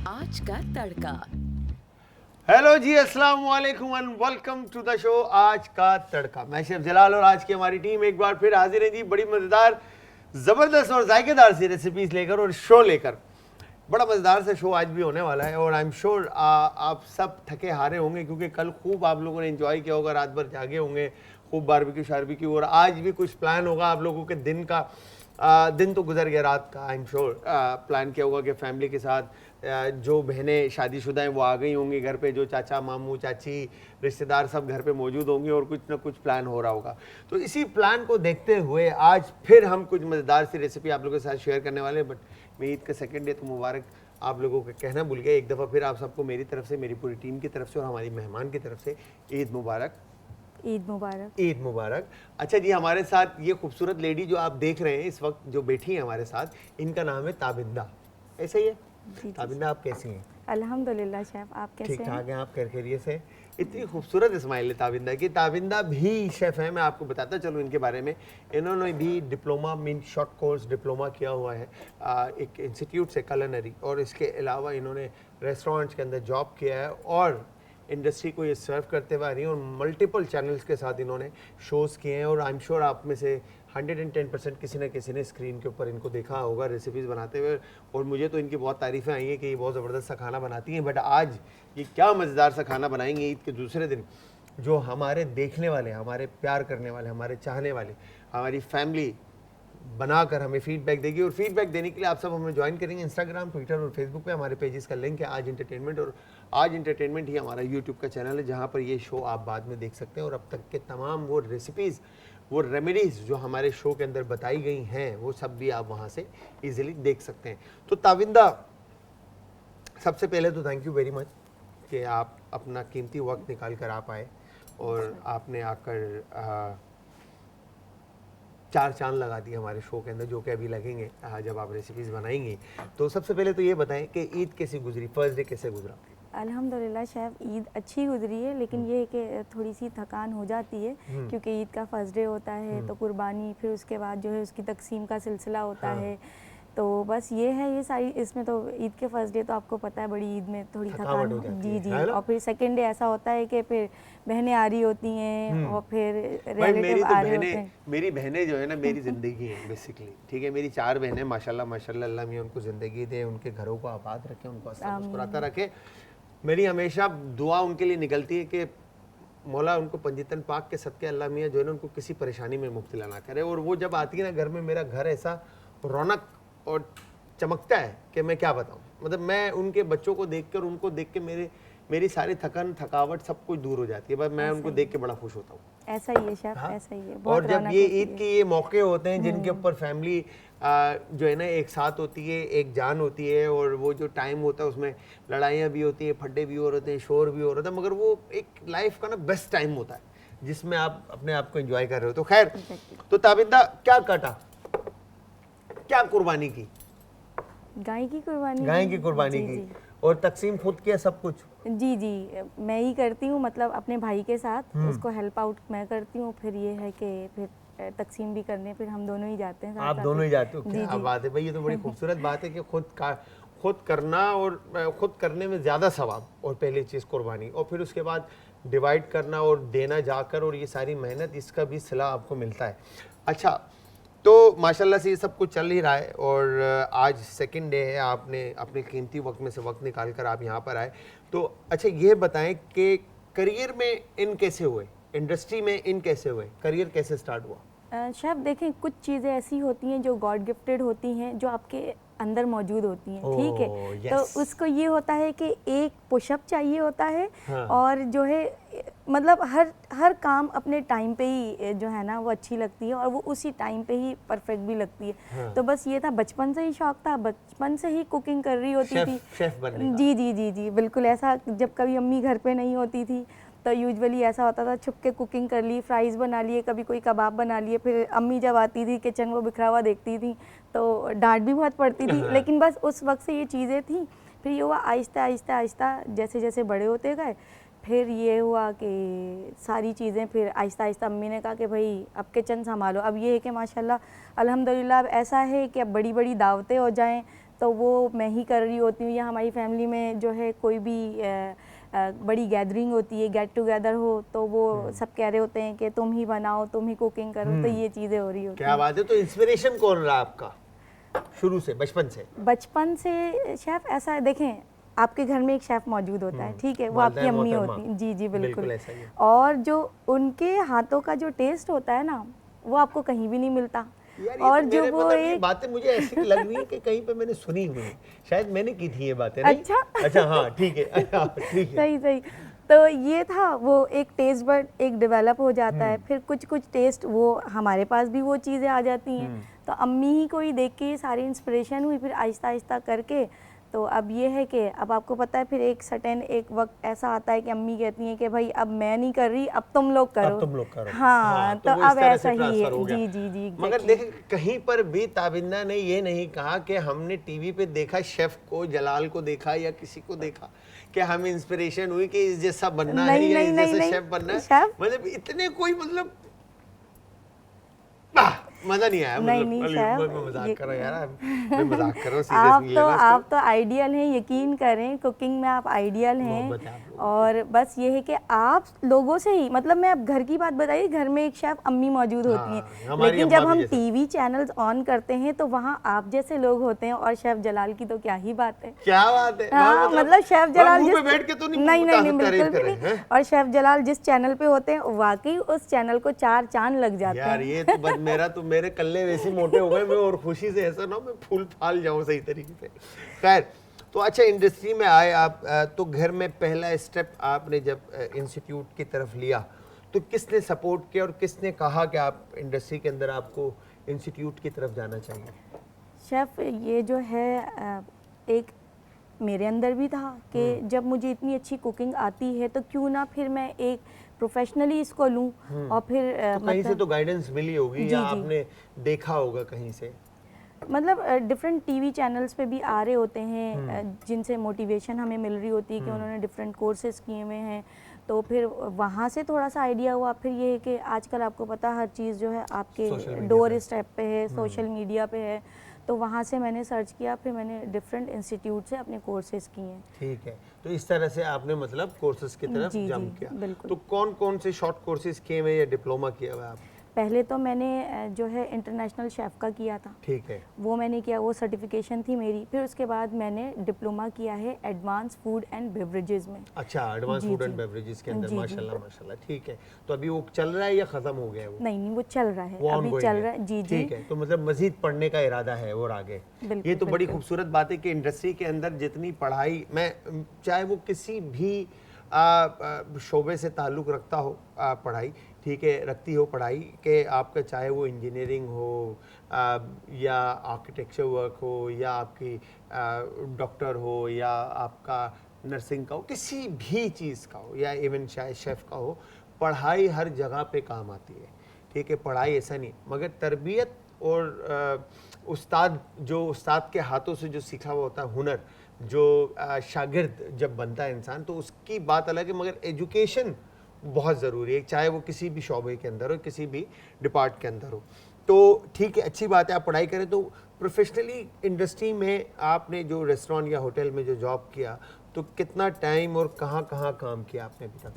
आज का तड़का। हेलो जी, अस्सलाम वालेकुम and welcome to the show आज का तड़का। मैं शेफ जलाल और आज की हमारी टीम एक बार फिर हाजिर है जी, बड़ी मज़ेदार, ज़बरदस्त और जायकेदार सी रेसिपीज लेकर और शो लेकर। बड़ा मज़ेदार सा शो आज भी होने वाला है और आई एम श्योर आप सब थके हारे होंगे क्योंकि कल खूब आप लोगों ने एंजॉय किया होगा, रात भर जागे होंगे, खूब बारबेक्यू शारबेक्यू, और आज भी कुछ प्लान होगा आप लोगों के दिन का। दिन तो गुजर गया, रात का आई एम श्योर प्लान किया होगा कि फैमिली के साथ जो बहनें शादीशुदा हैं वो आ गई होंगी घर पे, जो चाचा मामू चाची रिश्तेदार सब घर पे मौजूद होंगे और कुछ ना कुछ प्लान हो रहा होगा। तो इसी प्लान को देखते हुए आज फिर हम कुछ मज़ेदार सी रेसिपी आप लोगों के साथ शेयर करने वाले हैं। बट मैं ईद का सेकंड डे तो मुबारक आप लोगों को कहना भूल गया। एक दफ़ा फिर आप सबको मेरी तरफ से, मेरी पूरी टीम की तरफ से और हमारी मेहमान की तरफ से ईद मुबारक। ईद मुबारक। ईद मुबारक। अच्छा जी, हमारे साथ ये खूबसूरत लेडी जो आप देख रहे हैं इस वक्त, जो बैठी है हमारे साथ, इनका नाम है ताबिंदा। ऐसे ही है जी ताबिंदा, आप कैसी हैं? अल्हम्दुलिल्लाह शेफ, आप कैसे ठीक हैं? ठाक हैं आप? खैरियत से? इतनी खूबसूरत स्माइल है ताबिंदा की। ताबिंदा भी शेफ़ है, मैं आपको बताता चलूँ इनके बारे में। इन्होंने भी diploma mean short course diploma किया हुआ है एक इंस्टीट्यूट से, कलनरी, और इसके अलावा इन्होंने रेस्टोरेंट्स के अंदर जॉब किया है और इंडस्ट्री को ये सर्व करते हुए आ रही हैं और मल्टीपल चैनल्स के साथ इन्होंने शोज़ किए हैं। और आई एम श्योर आप में से 110% किसी न किसी ने स्क्रीन के ऊपर इनको देखा होगा रेसिपीज़ बनाते हुए। और मुझे तो इनकी बहुत तारीफ़ें आई हैं कि ये बहुत ज़बरदस्त सा खाना बनाती हैं। बट आज ये क्या मज़ेदार सा खाना बनाएंगे ईद के दूसरे दिन, जो हमारे देखने वाले, हमारे प्यार करने वाले, हमारे चाहने वाले, हमारी फैमिली बनाकर हमें फीडबैक देगी। और फीडबैक देने के लिए आप सब हमें ज्वाइन करेंगे इंस्टाग्राम, ट्विटर और फेसबुक पे। हमारे पेजेस का लिंक है आज एंटरटेनमेंट, और आज एंटरटेनमेंट ही हमारा यूट्यूब का चैनल है जहाँ पर ये शो आप बाद में देख सकते हैं। और अब तक के तमाम वो रेसिपीज़, वो रेमेडीज़ जो हमारे शो के अंदर बताई गई हैं, वो सब भी आप वहाँ से ईजिली देख सकते हैं। तो ताविंदा, सबसे पहले तो थैंक यू वेरी मच कि आप अपना कीमती वक्त निकाल कर आप आए और आपने आकर चार चांद लगा दिए हमारे शो के अंदर, जो कि अभी लगेंगे जब आप रेसिपीज़ बनाएंगी। तो सबसे पहले तो ये बताएं कि ईद कैसी गुजरी, फर्स्ट डे कैसे गुजरा? अल्हम्दुलिल्लाह शेफ, ईद अच्छी गुजरी है, लेकिन ये है कि थोड़ी सी थकान हो जाती है क्योंकि ईद का फर्स्ट डे होता है तो कुर्बानी, फिर उसके बाद जो है उसकी तकसीम का सिलसिला होता है। तो बस ये है, ये सारी इसमें तो ईद के फर्स्ट डे तो आपको पता है बड़ी ईद में थोड़ी थकावट हो थकान, जाती जी है ना? और फिर सेकंड डे ऐसा होता है कि फिर बहनें आ रही होती हैं और फिर भाई रिलेटिव आ रहे होते हैं। मेरी बहनें जो है ना मेरी ज़िंदगी है बेसिकली, ठीक है। मेरी 4 बहनें माशाल्लाह माशाल्लाह, अल्लाह मियां उनको ज़िंदगी दे, उनके घरों को आबाद रखे, उनको हंसता मुस्कुराता रखे। मेरी हमेशा दुआ उनके लिए निकलती है कि मौला उनको पंजितन पाक के सदके अल्लाह मियां जो है ना उनको किसी परेशानी में मुब्तला ना करे। और वो जब आती है ना घर में, मेरा घर ऐसा रौनक और चमकता है कि मैं क्या बताऊं। मतलब मैं उनके बच्चों को देखकर, उनको देख के मेरी सारी थकन थकावट सब कुछ दूर हो जाती है। बस मैं उनको देख के बड़ा खुश होता हूँ। ऐसा ही है शेफ, ऐसा ही है। बहुत और जब रौनक ये होती ईद है। के ये मौके होते हैं जिनके ऊपर फैमिली जो है ना एक साथ होती है, एक जान होती है, और वो जो टाइम होता है उसमें लड़ाइयाँ भी होती हैं, फड्डे भी हो रहे हैं, शोर भी हो रहा था, मगर वो एक लाइफ का ना बेस्ट टाइम होता है जिसमें आप अपने आप को एंजॉय कर रहे हो। तो खैर, तो ताबिंदा क्या काटा, क्या कुर्बानी की? गाय की कुर्बानी। गाय की कुर्बानी जी, की। जी। और तकसीम खुद किया सब कुछ? जी जी, मैं ही करती हूँ, मतलब अपने भाई के साथ उसको हेल्प आउट मैं करती हूँ। फिर ये है कि फिर तकसीम भी करने फिर हम दोनों ही जाते हैं साथ आप साथ दोनों ही जाते हो? जी क्या जी। बात है भाई, ये तो बड़ी खूबसूरत बात है कि खुद करना, और खुद करने में ज़्यादा सवाब, और पहली चीज़ कुर्बानी, और फिर उसके बाद डिवाइड करना और देना जाकर, और ये सारी मेहनत, इसका भी सिला आपको मिलता है। अच्छा, तो माशाल्लाह से ये सब कुछ चल ही रहा है और आज सेकंड डे है, आपने अपने कीमती वक्त में से वक्त निकाल कर आप यहाँ पर आए। तो अच्छा ये बताएं कि करियर में इन कैसे हुए, इंडस्ट्री में इन कैसे हुए, करियर कैसे स्टार्ट हुआ? शेफ देखें, कुछ चीज़ें ऐसी होती हैं जो गॉड गिफ्टेड होती हैं, जो आपके अंदर मौजूद होती हैं, ठीक है। तो उसको ये होता है कि एक पुशअप चाहिए होता है। हाँ। और जो है मतलब हर काम अपने टाइम पे ही जो है ना वो अच्छी लगती है और वो उसी टाइम पे ही परफेक्ट भी लगती है। हाँ। तो बस ये था, बचपन से ही शौक था, बचपन से ही कुकिंग कर रही होती थी। शेफ बनने का? जी जी जी जी बिल्कुल ऐसा। जब कभी अम्मी घर पे नहीं होती थी तो यूजुअली ऐसा होता था, छुप के कुकिंग कर ली, फ्राइज़ बना लिए, कभी कोई कबाब बना लिए। फिर अम्मी जब आती थी किचन वो बिखरा हुआ देखती थी तो डांट भी बहुत पड़ती थी, लेकिन बस उस वक्त से ये चीज़ें थी। फिर ये हुआ आहिस्ता आहिस्ता आहिस्ता, जैसे जैसे बड़े होते गए, फिर ये हुआ कि सारी चीज़ें फिर आहिस्ता आहिस्ता अम्मी ने कहा कि भाई अब किचन संभालो। अब ये है कि माशाल्लाह अल्हम्दुलिल्लाह अब ऐसा है कि अब बड़ी बड़ी दावतें हो जाएं तो वो मैं ही कर रही होती हूँ, या हमारी फैमिली में जो है कोई भी बड़ी गैदरिंग होती है, गेट टुगेदर हो, तो वो सब कह रहे होते हैं कि तुम ही बनाओ, तुम ही कुकिंग करो, तो ये चीज़ें हो रही होती क्या हैं। बात है। तो इंस्पिरेशन कौन रहा आपका शुरू से, बचपन से? बचपन से शेफ़ ऐसा है, देखें आपके घर में एक शेफ़ मौजूद होता है, ठीक है, वो आपकी वालिदा अम्मी मोहतरमा। होती है, जी जी बिल्कुल बिल्कुल। ऐसा ही है। और जो उनके हाथों का जो टेस्ट होता है ना, वो आपको कहीं भी नहीं मिलता। यार ये और तो जो मेरे वो मतलब ये एक बातें मुझे ऐसी लग रही है कि कहीं पे मैंने सुनी हुई है, शायद मैंने की थी ये बातें, नहीं? अच्छा अच्छा हाँ ठीक है। ठीक है। सही सही। तो ये था, वो एक टेस्ट बड एक डेवलप हो जाता है, फिर कुछ कुछ टेस्ट वो हमारे पास भी वो चीज़ें आ जाती हैं। तो अम्मी ही को ही देख के ये सारी इंस्पिरेशन हुई, फिर आहिस्ता आहिस्ता करके तो अब ये है कि अब आपको पता है, फिर एक सर्टेन एक वक्त ऐसा आता है कि अम्मी कहती हैं कि भाई अब मैं नहीं कर रही, अब तुम लोग करो। अब तुम लोग करो। हाँ, तो वो इस अब तरह ऐसा से ही ट्रांसफर है। हो गया। जी जी जी मगर exactly। देखें कहीं पर भी ताबिंदा ने ये नहीं कहा कि हमने टीवी पे देखा शेफ को, जलाल को देखा या किसी को देखा कि हमें इंस्पिरेशन हुई कि इस जैसा बनना है नहीं या नहीं इस नहीं जैसा शेफ नहीं बनना है। शेफ मतलब इतने कोई मतलब मजा नहीं आया। नहीं मतलब नहीं मैं शेफ मजाक ये कर रहा हूँ यार, मैं मजाक कर रहा हूँ, सीरियस नहीं लेना इसको। आप तो आइडियल हैं, यकीन करें कुकिंग में आप आइडियल मोहब्बत है हैं। आप लोगों की। और बस ये है कि आप लोगों से ही, मतलब मैं अब घर की बात बताइए, घर में एक शेफ अम्मी मौजूद होती हाँ, हैं, हमारी लेकिन अम्मा जब भी हम जैसे। टीवी चैनल्स ऑन करते हैं तो वहाँ आप जैसे लोग होते हैं, और शेफ जलाल की तो क्या ही बात है। क्या बात है। हाँ मतलब शेफ जलाल मुंह जिस पे बैठ के तो नहीं नहीं नहीं नहीं तारीफ बिल्कुल कर भी रहे नहीं। हैं। और शेफ जलाल जिस चैनल पे होते हैं, वाकई उस चैनल को 4 चांद लग जाते यार हैं। ये तो बस मेरा तो मेरे कल्ले वैसे मोटे हो गए, मैं और खुशी से ऐसा ना हो मैं फूल फाल जाऊं सही तरीके से। खैर, तो अच्छा इंडस्ट्री में आए आप, तो घर में पहला स्टेप आपने जब इंस्टीट्यूट की तरफ लिया तो किसने सपोर्ट किया और किसने कहा कि आप इंडस्ट्री के अंदर आपको इंस्टीट्यूट की तरफ जाना चाहिए? शेफ़ ये जो है एक मेरे अंदर भी था कि जब मुझे इतनी अच्छी कुकिंग आती है तो क्यों ना फिर मैं एक प्रोफेशनली इसको लूं। और फिर तो कहीं से तो गाइडेंस मिली होगी या जी जी आपने देखा होगा कहीं से? मतलब डिफरेंट टीवी चैनल्स पे भी आ रहे होते हैं, जिनसे मोटिवेशन हमें मिल रही होती है कि उन्होंने डिफरेंट कोर्सेज किए हुए हैं, तो फिर वहाँ से थोड़ा सा आइडिया हुआ। फिर ये है कि आजकल आपको पता हर चीज़ जो है सोशल आपके मीडिया डोर पे। स्टेप पे है, सोशल मीडिया पे है, तो वहाँ से मैंने सर्च किया, फिर मैंने डिफरेंट इंस्टीट्यूट से अपने कोर्सेज किए हैं। ठीक है, तो इस तरह से आपने मतलब कोर्सेज की तरफ जी जंप जी किया। बिल्कुल। तो कौन कौन से शॉर्ट कोर्सेज किए हुए या डिप्लोमा किया हुआ है आप? पहले तो मैंने जो है इंटरनेशनल शेफ़ का किया था, ठीक है। वो मैंने किया, वो सर्टिफिकेशन थी मेरी। फिर उसके बाद मैंने डिप्लोमा किया है एडवांस फूड एंड बेवरेजेस में। अच्छा, एडवांस जी, फूड एंड जी। बेवरेजेस के अंदर, जी, जी। माशाल्लाह माशाल्लाह। ठीक है, तो अभी वो चल रहा है या खत्म हो गया है वो? नहीं नहीं वो चल रहा है, वो अभी ongoing चल रहा है। जी जी ठीक है, तो मतलब मजीद पढ़ने का इरादा है और आगे? बिल्कुल, ये तो बड़ी बिल्कुल। खूबसूरत बात है कि इंडस्ट्री के अंदर जितनी पढ़ाई, मैं चाहे वो किसी भी शोबे से ताल्लुक़ रखता हो, पढ़ाई ठीक है रखती हो पढ़ाई के, आपका चाहे वो इंजीनियरिंग हो या आर्किटेक्चर वर्क हो या आपकी डॉक्टर हो या आपका नर्सिंग का हो, किसी भी चीज़ का हो या इवन शायद शेफ़ का हो, पढ़ाई हर जगह पे काम आती है। ठीक है, पढ़ाई ऐसा नहीं, मगर तरबियत और उस्ताद के हाथों से जो सीखा हुआ होता है हुनर, जो शागिर्द जब बनता है इंसान तो उसकी बात अलग है, मगर एजुकेशन बहुत ज़रूरी है, चाहे वो किसी भी शोबे के अंदर हो, किसी भी डिपार्ट के अंदर हो। तो ठीक है, अच्छी बात है आप पढ़ाई करें। तो प्रोफेशनली इंडस्ट्री में आपने जो रेस्टोरेंट या होटल में जो जॉब किया, तो कितना टाइम और कहाँ कहाँ काम किया आपने अभी तक?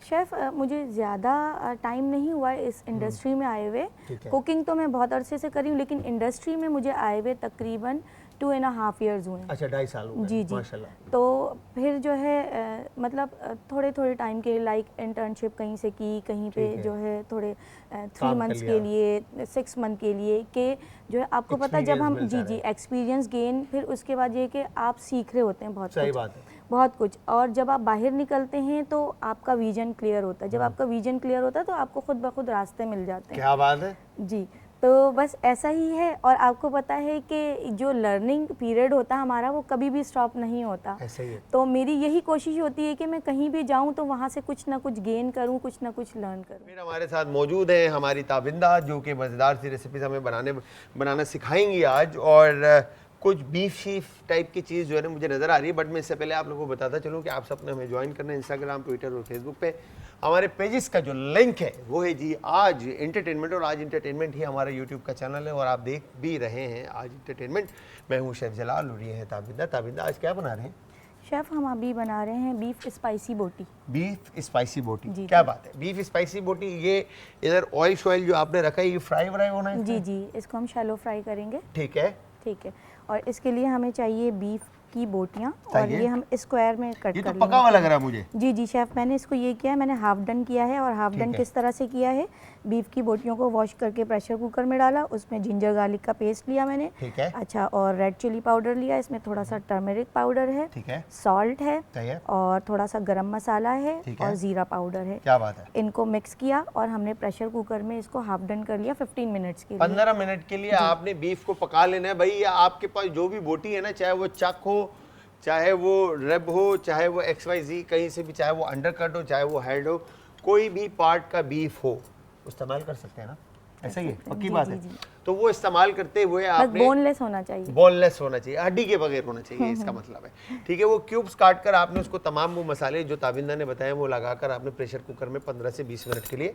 शेफ़ मुझे ज़्यादा टाइम नहीं हुआ है इस इंडस्ट्री में आए हुए। ठीक है। कुकिंग तो मैं बहुत अरसे से करी हूँ, लेकिन इंडस्ट्री में मुझे आए हुए तकरीबन 2.5 ईयर्स हुए हैं। अच्छा, 2.5 साल हो गए। जी जी। माशाल्लाह। तो फिर जो है मतलब थोड़े थोड़े टाइम के लाइक इंटर्नशिप कहीं से की, कहीं पे ठीक है। जो है थोड़े 3 काम कर मंथ्स लिया। के लिए, 6 मंथ के लिए, कि जो है आपको पता है जब Experience हम मिलता जी जी रहे। एक्सपीरियंस गेन, फिर उसके बाद ये कि आप सीख रहे होते हैं बहुत सही कुछ, बात है। बहुत कुछ। और जब आप बाहर निकलते हैं तो आपका विजन क्लियर होता है, जब आपका विजन क्लियर होता है तो आपको खुद ब खुद रास्ते मिल जाते हैं। क्या बात है। जी, तो बस ऐसा ही है। और आपको पता है कि जो लर्निंग पीरियड होता है हमारा, वो कभी भी स्टॉप नहीं होता। ऐसा ही है। तो मेरी यही कोशिश होती है कि मैं कहीं भी जाऊं तो वहाँ से कुछ ना कुछ गेन करूं, कुछ ना कुछ लर्न करूं। फिर हमारे साथ मौजूद है हमारी ताबिंदा, जो कि मज़ेदार सी रेसिपीज़ हमें बनाना सिखाएंगी आज। और कुछ बीफ शीफ टाइप की चीज़ जो है ना मुझे नज़र आ रही है, बट मैं इससे पहले आप लोगों को बताता चलूँ कि आप सबने हमें ज्वाइन करना है इंस्टाग्राम, ट्विटर और फेसबुक पे। हमारे पेजेस का जो लिंक है वो है जी आज एंटरटेनमेंट, और आज एंटरटेनमेंट ही हमारा यूट्यूब का चैनल है और आप देख भी रहे हैं आज एंटरटेनमेंट। मैं हूँ शेफ जलाल और ये है ताबिंदा। ताबिंदा आज क्या बना रहे हैं? शेफ हम अभी बना रहे हैं बीफ स्पाइसी बोटी। बीफ स्पाइसी बोटी, जी, क्या जी। बात है। बीफ स्पाइसी बोटी, ये इधर ऑयल शॉयल जो आपने रखा है ये फ्राई व्राई होना है? जी जी, इसको हम शैलो फ्राई करेंगे। ठीक है। ठीक है, और इसके लिए हमें चाहिए बीफ की बोटियाँ, और चाहिए। ये हम स्क्वायर में कट ये कर तो लेंगे। पका हुआ लग रहा है मुझे। जी जी शेफ, मैंने इसको ये किया है, मैंने हाफ डन किया है। और हाफ ठीक डन है। किस तरह से किया है, बीफ की बोटियों को वॉश करके प्रेशर कुकर में डाला, उसमें जिंजर गार्लिक का पेस्ट लिया मैंने। ठीक है। अच्छा, और रेड चिली पाउडर लिया, इसमें थोड़ा सा टर्मरिक पाउडर है, ठीक है। सॉल्ट है, चाहिए। और थोड़ा सा गरम मसाला है, ठीक है। और ज़ीरा पाउडर है। क्या बात है। इनको मिक्स किया और हमने प्रेशर कुकर में इसको हाफ डन कर लिया 15 मिनट्स के लिए। 15 मिनट के लिए आपने बीफ को पका लेना है भाई। या आपके पास जो भी बोटी है ना, चाहे वो चक हो, चाहे वो रब हो, चाहे वो XYZ कहीं से भी, चाहे वो अंडरकट हो, चाहे वो हेड हो, कोई भी पार्ट का बीफ हो इस्तेमाल कर सकते हैं ना, ऐसा ही है, पक्की जी, बात जी, है। जी। तो वो इस्तेमाल करते हुए बस आपने बोनलेस होना चाहिए। बोनलेस होना चाहिए, हड्डी के बगैर होना चाहिए, इसका मतलब है। ठीक है, वो क्यूब्स काट कर आपने उसको तमाम वो मसाले जो ताबिंदा ने बताए वो लगाकर आपने प्रेशर कुकर में 15 से 20 मिनट के लिए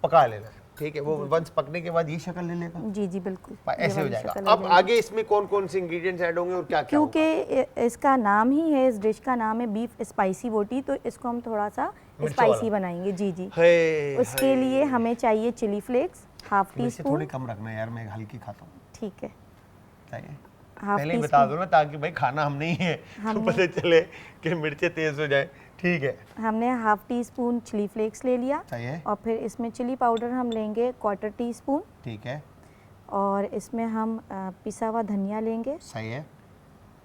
पका लेना है। ठीक है, वो वंस पकने के बाद ये शक्ल ले लेगा, जी जी बिल्कुल, ये ऐसे हो वाली जाएगा। शक्ल अब आ जाएगी। आगे इसमें कौन कौन से इंग्रेडिएंट्स ऐड होंगे और क्या क्या होगा? क्योंकि इसका नाम ही है, इस डिश का नाम है बीफ स्पाइसी बोटी, तो इसको हम थोड़ा सा मिर्च स्पाइसी वाला। बनाएंगे। जी जी, है, उसके लिए हमें चाहिए चिली फ्लेक्स हाफ टी वैसे थोड़ी स्पून। कम रखना यार, मैं हल्की खाता हूँ। ठीक है, चाहिए हाफ पहले ही टी बता स्पून। दो ना, ताकि भाई खाना हम नहीं है तो पता चले कि मिर्चें तेज हो जाए। ठीक है, हमने half teaspoon chilli flakes ले लिया, चाहिए। और फिर इसमें चिली पाउडर हम लेंगे 1/4 टी स्पून, ठीक है, और इसमें हम पिसा हुआ धनिया लेंगे, सही है।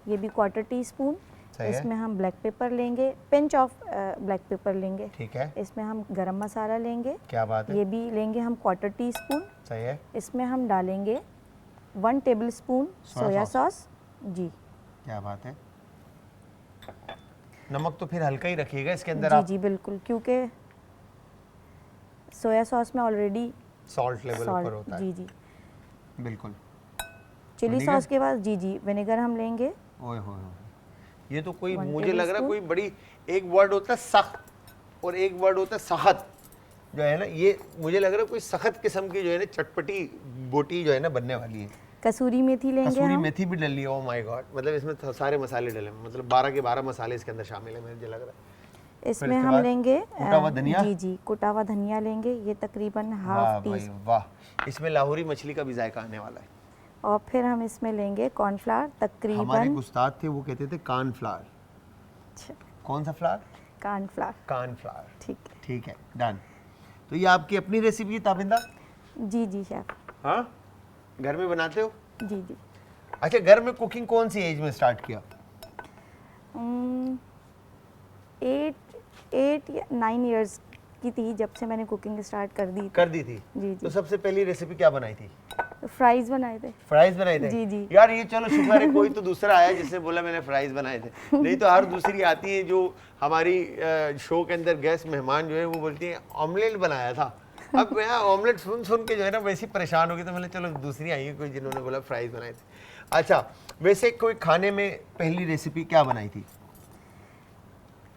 ये भी 1/4 टी स्पून। सही है। इसमें हम ब्लैक पेपर लेंगे, पिंच ऑफ ब्लैक पेपर लेंगे। ठीक है, इसमें हम गरम मसाला लेंगे, क्या बात है। ये भी लेंगे हम 1/4 टी स्पून। सही है। इसमें हम डालेंगे 1 टेबल स्पून सोया सॉस। जी क्या बात है। नमक तो फिर हल्का ही रखिएगा इसके अंदर जी आप। जी बिल्कुल, क्योंकि सोया सॉस में ऑलरेडी सॉल्ट लेवल ऊपर होता सॉल्ट। है। जी जी, बिल्कुल। Chilli vinegar? सॉस के बाद जी जी विनेगर हम लेंगे। ओए होए होए, ये तो कोई 1 मुझे लग रहा है टेबलस्पून। कोई बड़ी, एक वर्ड होता है सख्त और एक वर्ड होता है सख्त, जो है ना, ये मुझे लग रहा है कोई सख्त किस्म की जो है ना चटपटी बोटी जो है ना बनने वाली है। कसूरी मेथी लेंगे कसूरी हम। मेथी भी डली है। ओह माय गॉड, मतलब इसमें तो सारे मसाले डले हैं, मतलब 12 के 12 मसाले इसके अंदर शामिल है, मुझे लग रहा है। इसमें इसके हम बाद लेंगे कुटा हुआ धनिया? जी जी, कुटा हुआ धनिया लेंगे, ये तकरीबन वाह हाफ टी भाई वाह, इसमें लाहौरी मछली का भी जायका आने वाला है। और फिर हम इसमें लेंगे कॉर्नफ्लावर हमारे तकरीबन। उस्ताद थे वो कहते थे कान फ्लावर। कौन सा फ्लावर? कॉर्नफ्लावर। कान फ्लावर। ठीक है। ठीक है, डन। तो ये आपकी अपनी रेसिपी है ताबिंदा? जी जी शेफ। हाँ, घर में बनाते हो? जी जी, अच्छा, घर में कुकिंग कौन सी एज में स्टार्ट किया? 8 या 9 इयर्स की थी जब से मैंने कुकिंग स्टार्ट कर दी थी। कर दी थी। जी तो जी, सबसे पहली रेसिपी क्या बनाई थी? फ्राइज बनाए थे। फ्राइज बनाए थे? जी, जी। यार ये चलो शुक्र है कोई तो दूसरा आया जिसने बोला मैंने फ्राइज बनाए थे, नहीं तो हर दूसरी आती है जो हमारी शो के अंदर गेस्ट मेहमान जो है वो बोलती है ऑमलेट बनाया था। अब मैं ऑमलेट सुन सुन के जो है ना वैसी परेशान हो गई, तो मैंने चलो दूसरी आई है कोई जिन्होंने बोला फ्राइज बनाए थे। अच्छा, वैसे कोई खाने में पहली रेसिपी क्या बनाई थी?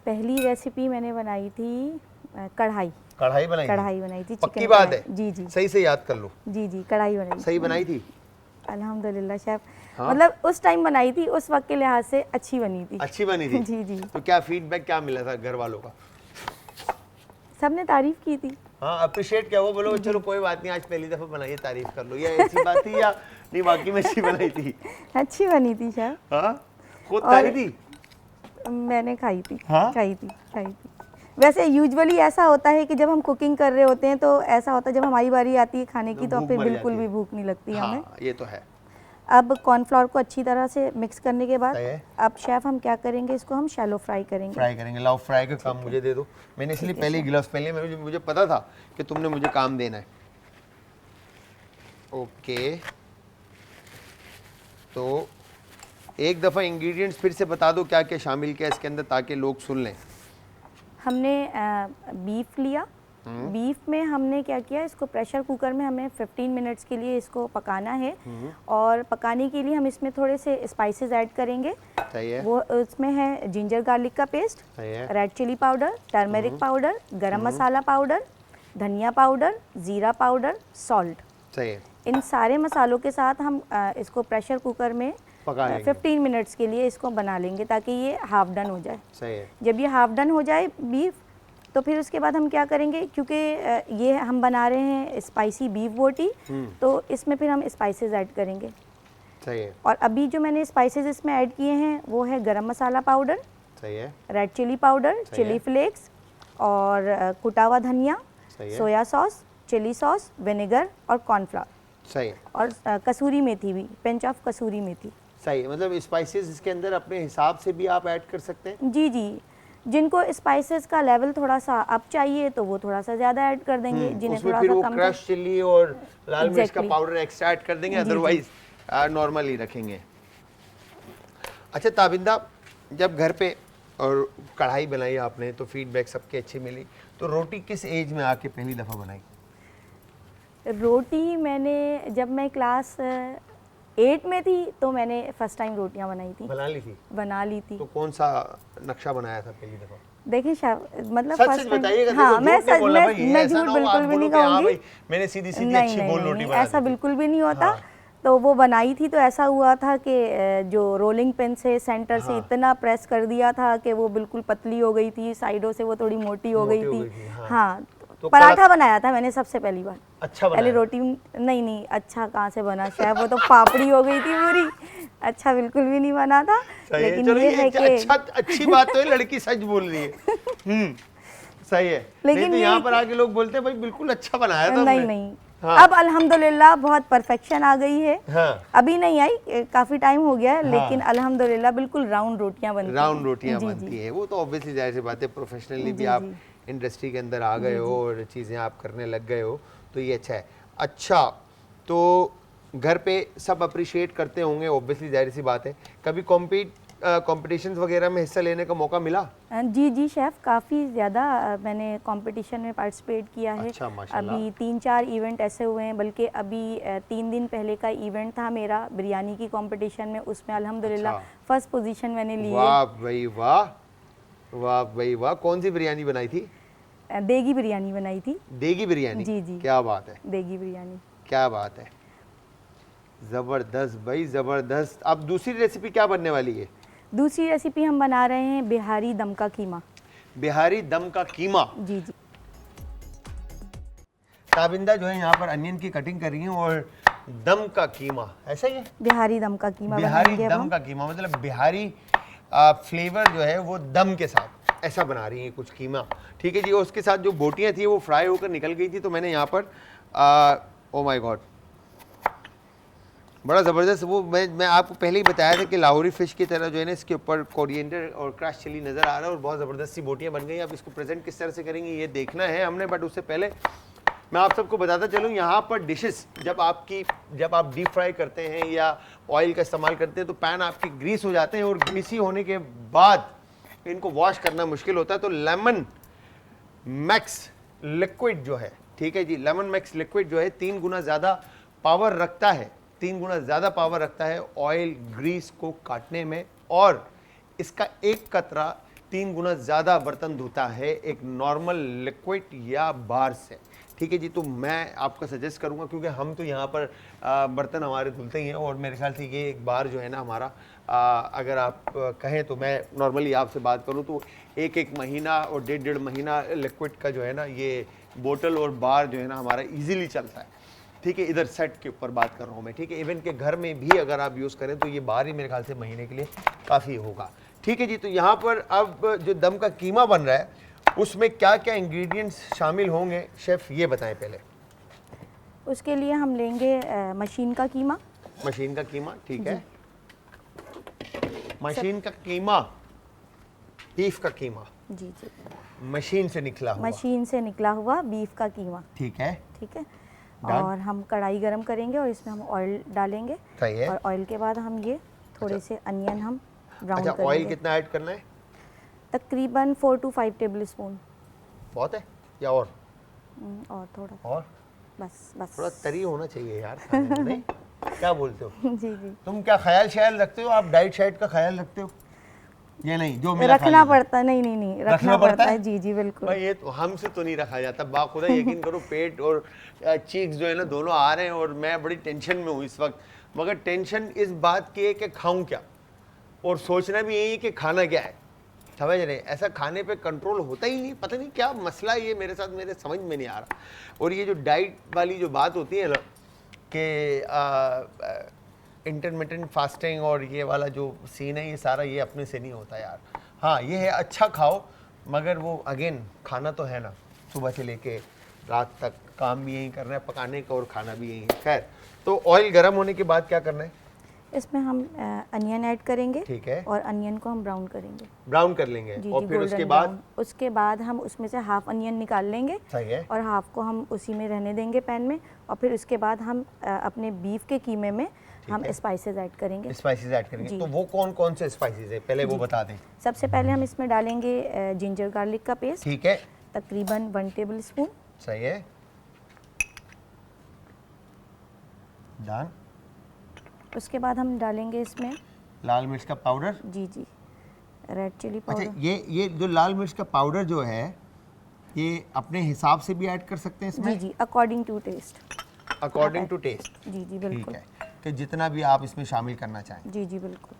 पहली रेसिपी मैंने बनाई थी कढ़ाई। कढ़ाई बनाई थी? कढ़ाई बनाई थी, पक्की चिकन बात कढ़ाई। है? जी जी सही से याद कर लो। जी जी, कढ़ाई बनाई सही थी। बनाई थी? अल्हम्दुलिल्लाह शेफ, हाँ? मतलब उस टाइम बनाई थी, उस वक्त के लिहाज से अच्छी बनी थी। अच्छी बनी थी? जी जी, तो क्या फीडबैक क्या मिला था घर वालों का? सबने तारीफ की थी। हाँ, अप्रिशिएट क्या, वो बोलो चलो कोई बात नहीं आज पहली दफा बनाई है तारीफ कर लो, या ऐसी बात थी या नहीं वाकई में अच्छी बनाई थी? अच्छी बनी थी शेफ, हाँ, खुद और- खाई थी? मैंने खाई थी। हाँ? खाई थी। वैसे यूजुअली ऐसा होता है कि जब हम कुकिंग कर रहे होते हैं तो ऐसा होता है जब हमारी बारी आती है खाने की तो तो भूख फिर मर बिल्कुल जाती भी है। भूख नहीं लगती हमें। हाँ, ये तो है। अब कॉर्नफ्लावर को अच्छी तरह से मिक्स करने के बाद सही है। अब शेफ हम क्या करेंगे, इसको हम शैलो फ्राई करेंगे। फ्राई करेंगे। लाओ फ्राई का काम मुझे दे दो, मैंने इसलिए पहले गिलास पहले मुझे पता था कि तुमने मुझे काम देना है। ओके, तो एक दफ़ा इंग्रेडिएंट्स फिर से बता दो क्या क्या शामिल किया इसके अंदर ताकि लोग सुन लें। हमने बीफ लिया, बीफ में हमने क्या किया, इसको प्रेशर कुकर में हमें 15 मिनट्स के लिए इसको पकाना है। और पकाने के लिए हम इसमें थोड़े से स्पाइसेस ऐड करेंगे। सही है। वो उसमें है जिंजर गार्लिक का पेस्ट, सही है। Red chilli powder, turmeric powder, garam masala powder, धनिया पाउडर, जीरा पाउडर, सॉल्ट। सही है। इन सारे मसालों के साथ हम इसको प्रेशर कुकर में पका लेंगे। 15 मिनट्स के लिए इसको बना लेंगे ताकि ये हाफ डन हो जाए। सही है। जब ये हाफ डन हो जाए बीफ, तो फिर उसके बाद हम क्या करेंगे, क्योंकि ये हम बना रहे हैं स्पाइसी बीफ बोटी, तो इसमें फिर हम स्पाइसेस ऐड करेंगे। सही है। और अभी जो मैंने स्पाइसेस इसमें ऐड किए हैं वो है गरम मसाला पाउडर, सही है। Red chilli powder, chilli flakes और कुटा हुआ धनिया, सही है। Soya sauce, chilli sauce, vinegar और कॉर्नफ्लावर, सही है। और कसूरी मेथी भी, पिंच ऑफ कसूरी मेथी। सही है। मतलब स्पाइसेस इसके अंदर अपने हिसाब से भी आप ऐड कर सकते हैं। जी जी, जिनको स्पाइसेस का लेवल थोड़ा सा अप चाहिए तो वो थोड़ा सा ज़्यादा ऐड कर देंगे, जिन्हें उसमें थोड़ा फिर वो सा कम क्रश चिली और लाल मिर्च का Exactly. पाउडर एक्स्ट्रा ऐड कर देंगे, जी, जी। अदरवाइज नॉर्मल ही रखेंगे। अच्छा ताबिंदा, जब घर पे और कढ़ाई बनाई आपने तो फीडबैक सबकी अच्छी मिली, तो रोटी किस एज में आके पहली दफ़ा बनाई? रोटी मैंने जब मैं क्लास 8 में थी तो मैंने फर्स्ट टाइम रोटियां बनाई थी, बना ली थी। तो कौन सा नक्शा बनाया था पहली दफ़ा? देखिए मतलब सच फर्स्ट सच टाइम, बताइएगा। हाँ मैं झूठ नहीं बोलना भाई, मैं ऐसा झूठ ना हो बिल्कुल आप भी नहीं बोलो कि हाँ कहूँगी। भाई, मैंने सीधी सीधी नहीं अच्छी गोल नहीं रोटी नहीं, बना ऐसा दी थी। बिल्कुल भी नहीं होता। हाँ। तो वो बनाई थी तो ऐसा हुआ था कि जो रोलिंग पिन से सेंटर से हाँ। इतना प्रेस कर दिया था कि वो बिल्कुल पतली हो गई थी, साइडों से वो थोड़ी मोटी हो गई थी। हाँ। हाँ, तो पराठा बनाया था मैंने सबसे पहली बार। अच्छा पहले बनाया? रोटी नहीं नहीं, अच्छा कहाँ से बना शेफ, वो तो पापड़ी हो गई थी पूरी, अच्छा बिल्कुल भी नहीं बना था। सही है। लेकिन चलो ये है कि अच्छा, अच्छी बात तो है, लड़की सच बोल रही है। सही है। लेकिन नहीं तो ये यहाँ पर आके लोग बोलते हैं भाई बिल्कुल अच्छा बनाया था नहीं हमने। नहीं, हाँ। अब अल्हम्दुलिल्लाह बहुत परफेक्शन आ गई है। हाँ। अभी नहीं आई, काफी टाइम हो गया है, लेकिन अल्हम्दुलिल्लाह बिल्कुल राउंड रोटियां बनती हैं। राउंड रोटियां जी, बनती जी। हैं, वो तो ऑब्वियसली जाहिर सी बात है, प्रोफेशनली भी जी, आप जी। इंडस्ट्री के अंदर आ गए हो और चीज़ें आप करने लग गए हो, तो ये अच्छा है। अच्छा, तो घर पे सब अप्रिशिएट करते होंगे, ऑब्वियसली जाहिर सी बात है। कभी कॉम्पिटिशन्स वगैरह में हिस्सा लेने का मौका मिला? जी जी शेफ, काफ़ी ज़्यादा मैंने कंपटीशन में पार्टिसिपेट किया है। अच्छा, माशाल्लाह। अभी 3-4 इवेंट ऐसे हुए हैं, बल्कि अभी 3 दिन पहले का इवेंट था मेरा बिरयानी की कंपटीशन में, उसमें अल्हम्दुलिल्लाह अच्छा। फर्स्ट पोजीशन मैंने ली वाह है। भाई वाह, वाह भाई वाह। कौन सी बिरयानी बनाई थी? देगी बिरयानी बनाई थी। देगी बिरयानी? जी, जी। क्या बात है, देगी बिरयानी। क्या बात है, ज़बरदस्त भाई ज़बरदस्त। अब दूसरी रेसिपी क्या बनने वाली है? दूसरी रेसिपी हम बना रहे हैं बिहारी दम का कीमा। बिहारी दम का कीमा। जी जी। ताबिंदा जो है यहाँ पर अनियन की कटिंग कर रही हैं और दम का कीमा, ऐसा ही है? बिहारी दम का कीमा बिहारी बनाएंगे अब दम हम। का कीमा, मतलब बिहारी फ्लेवर जो है वो दम के साथ ऐसा बना रही हैं कुछ कीमा। ठीक है जी। और उसके साथ जो बोटियाँ थी वो फ्राई होकर निकल गई थी, तो मैंने यहाँ पर ओ माय गॉड, बड़ा ज़बरदस्त। वो मैं आपको पहले ही बताया था कि लाहौरी फ़िश की तरह जो है ना, इसके ऊपर कोरिएंडर और क्रश चिली नज़र आ रहा है और बहुत ज़बरदस्त सी बोटियाँ बन गई। अब इसको प्रेजेंट किस तरह से करेंगे ये देखना है हमने, बट उससे पहले मैं आप सबको बताता चलूँ, यहाँ पर डिशेस जब आप डीप फ्राई करते हैं या ऑयल का इस्तेमाल करते हैं तो पैन आपके ग्रीस हो जाते हैं, और ग्रीसी होने के बाद इनको वॉश करना मुश्किल होता है। तो लेमन मैक्स लिक्विड जो है, ठीक है जी, लेमन मैक्स लिक्विड जो है 3 गुना ज़्यादा पावर रखता है, 3 गुना ज़्यादा पावर रखता है ऑयल ग्रीस को काटने में, और इसका एक कतरा 3 गुना ज़्यादा बर्तन धोता है एक नॉर्मल लिक्विड या बार से। ठीक है जी। तो मैं आपको सजेस्ट करूंगा, क्योंकि हम तो यहाँ पर बर्तन हमारे धुलते ही हैं, और मेरे ख्याल से ये एक बार जो है ना हमारा, अगर आप कहें तो मैं नॉर्मली आपसे बात करूँ तो एक महीना और डेढ़ महीना लिक्विड का जो है ना ये बोतल और बार जो है ना हमारा इजीली चलता है। ठीक है, इधर सेट के ऊपर बात कर रहा हूँ मैं। ठीक है, इवन के घर में भी अगर आप यूज़ करें तो ये बार ही मेरे ख्याल से महीने के लिए काफ़ी होगा। ठीक है जी। तो यहाँ पर अब जो दम का कीमा बन रहा है उसमें क्या क्या इंग्रेडिएंट्स शामिल होंगे शेफ़, ये बताएं पहले। उसके लिए हम लेंगे मशीन का कीमा। मशीन का कीमा, ठीक है। मशीन का कीमा, बीफ का कीमा। जी जी। मशीन से निकला हुआ। मशीन से निकला हुआ बीफ का कीमा। ठीक है। ठीक है। Done. और हम कढ़ाई गरम करेंगे और इसमें हम ऑयल डालेंगे। सही है। और ऑयल के बाद हम ये थोड़े से अनियन हम ब्राउन अच्छा, करेंगे। ऑयल कितना ऐड करना है? तकरीबन 4 to 5 टेबल स्पून। बहुत है या और? और थोड़ा, और बस बस। थोड़ा तरी होना चाहिए यार खाने में, नहीं? क्या बोलते हो? जी जी, तुम क्या ख्याल रखते हो? आप डाइट शाइट का ख्याल रखते हो? ये नहीं जो मिला खा रखना लीजिए। पड़ता है, नहीं रखना पड़ता है, जी जी बिल्कुल। भाई ये तो हमसे तो नहीं रखा जाता, बाखुदा यकीन करो, पेट और चीक्स जो है ना दोनों आ रहे हैं और मैं बड़ी टेंशन में हूँ इस वक्त। मगर टेंशन इस बात की है कि खाऊं क्या, और सोचना भी यही है कि खाना क्या है, समझ रहे? ऐसा खाने पे कंट्रोल होता ही नहीं, पता नहीं क्या मसला है ये मेरे साथ, मेरे समझ में नहीं आ रहा। और ये जो डाइट वाली जो बात होती है ना कि इंटरमिटेंट फास्टिंग और ये वाला जो सीन है, ये सारा ये अपने से नहीं होता यार। हाँ ये है अच्छा खाओ, मगर वो अगेन खाना तो है ना, सुबह से लेके रात तक काम भी यही करना है, पकाने का और खाना भी यही है। खैर, तो ऑयल गर्म होने के बाद क्या करना है? इसमें हम अनियन ऐड करेंगे, ठीक है, और अनियन को हम ब्राउन करेंगे, ब्राउन कर लेंगे। जी और जी, फिर उसके गोल्डन बाद ब्राउन। उसके बाद हम उसमें से हाफ अनियन निकाल लेंगे, सही है, और हाफ को हम उसी में रहने देंगे पैन में। और फिर उसके बाद हम अपने बीफ के कीमे में हम स्पाइसेस ऐड करेंगे। स्पाइसेस ऐड करेंगे। तो वो कौन कौन से स्पाइसेस है पहले वो बता दें। सबसे पहले हम इसमें डालेंगे जिंजर गार्लिक का पेस्ट, ठीक है, तकरीबन 1 टेबल स्पून। सही है, डन। उसके बाद हम डालेंगे इसमें लाल मिर्च का पाउडर, जी जी, रेड चिली अच्छा पाउडर। ये जो लाल मिर्च का पाउडर जो है ये अपने हिसाब से भी ऐड कर सकते हैं इसमें? जी जी, according to test. According to test, जी जी ठीक बिल्कुल, है, कि जितना भी आप इसमें शामिल करना चाहें। जी जी बिल्कुल।